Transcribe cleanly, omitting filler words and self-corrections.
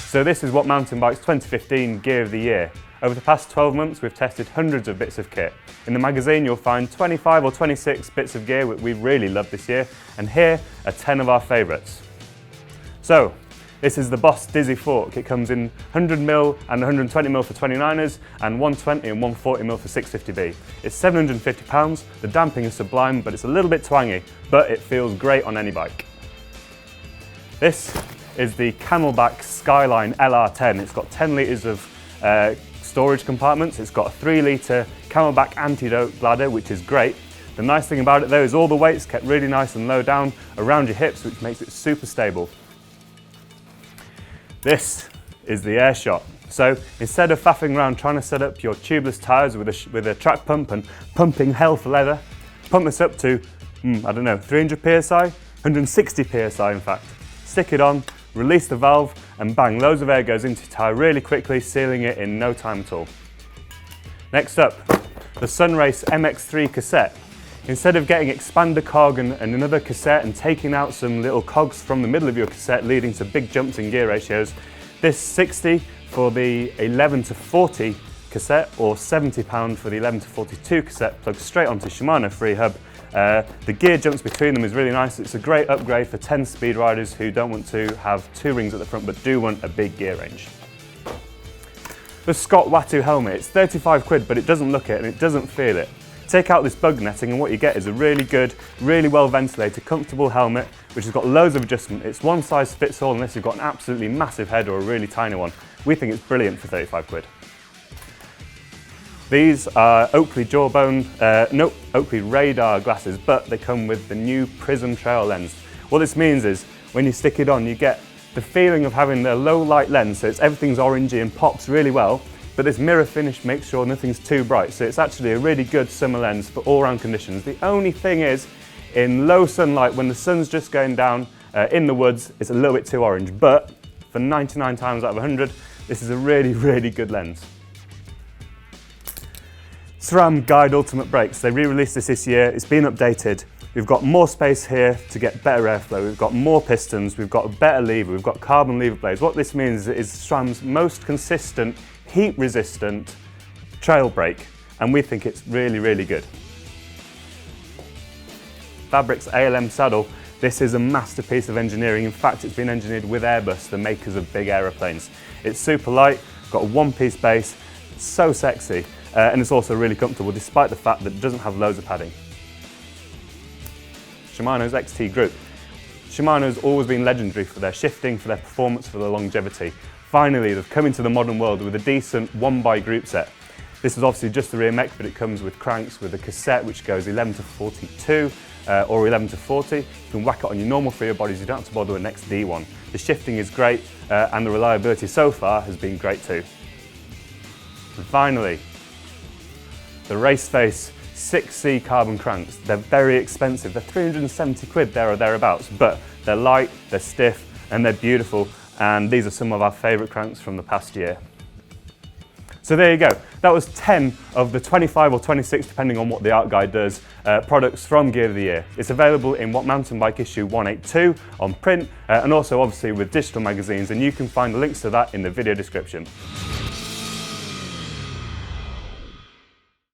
So this is What Mountain Bike's 2015 Gear of the Year. Over the past 12 months we've tested hundreds of bits of kit. In the magazine you'll find 25 or 26 bits of gear that we've really loved this year, and here are 10 of our favourites. So, this is the BOS Dizzy fork. It comes in 100mm and 120mm for 29ers and 120 and 140mm for 650B. It's £750, the damping is sublime but it's a little bit twangy, but it feels great on any bike. This is the Camelbak Skyline LR10. It's got 10 litres of storage compartments. It's got a 3-litre Camelbak antidote bladder, which is great. The nice thing about it though is all the weight's kept really nice and low down around your hips, which makes it super stable. This is the Airshot. So instead of faffing around trying to set up your tubeless tyres with a track pump and pumping hell for leather, pump this up to, I don't know, 300 psi, 160 psi in fact. Stick it on, release the valve and bang, loads of air goes into your tyre really quickly, sealing it in no time at all. Next up, the SunRace MX3 Cassette. Instead of getting expander cog and another cassette and taking out some little cogs from the middle of your cassette leading to big jumps in gear ratios, this SIXC for the 11 to 40 cassette or £70 for the 11 to 42 cassette plugs straight onto Shimano free hub. The gear jumps between them is really nice. It's a great upgrade for 10 speed riders who don't want to have 2 rings at the front but do want a big gear range. The Scott Watu helmet, it's 35 quid but it doesn't look it and it doesn't feel it. Take out this bug netting and what you get is a really good, really well ventilated, comfortable helmet which has got loads of adjustment. It's one size fits all unless you've got an absolutely massive head or a really tiny one. We think it's brilliant for 35 quid. These are Oakley Oakley Radar glasses, but they come with the new Prism Trail lens. What this means is when you stick it on you get the feeling of having the low light lens, so everything's orangey and pops really well. But this mirror finish makes sure nothing's too bright, so it's actually a really good summer lens for all-round conditions. The only thing is, in low sunlight, when the sun's just going down in the woods, it's a little bit too orange, but for 99 times out of 100, this is a really, really good lens. SRAM Guide Ultimate Brakes, they re-released this year, it's been updated. We've got more space here to get better airflow, we've got more pistons, we've got a better lever, we've got carbon lever blades. What this means is SRAM's most consistent, heat-resistant trail brake, and we think it's really, really good. Fabric's ALM saddle, this is a masterpiece of engineering. In fact, it's been engineered with Airbus, the makers of big aeroplanes. It's super light, got a one-piece base, so sexy, and it's also really comfortable despite the fact that it doesn't have loads of padding. Shimano's XT group. Shimano's always been legendary for their shifting, for their performance, for their longevity. Finally, they've come into the modern world with a decent 1x group set. This is obviously just the rear mech, but it comes with cranks with a cassette which goes 11 to 42 or 11 to 40. You can whack it on your normal freer bodies, you don't have to bother with an XD one. The shifting is great and the reliability so far has been great too. And finally, the Raceface SIXC carbon cranks. They're very expensive, they're 370 quid there or thereabouts, but they're light, they're stiff and they're beautiful. And these are some of our favourite cranks from the past year. So there you go, that was 10 of the 25 or 26, depending on what the art guide does, products from Gear of the Year. It's available in What Mountain Bike issue 182 on print and also obviously with digital magazines, and you can find the links to that in the video description.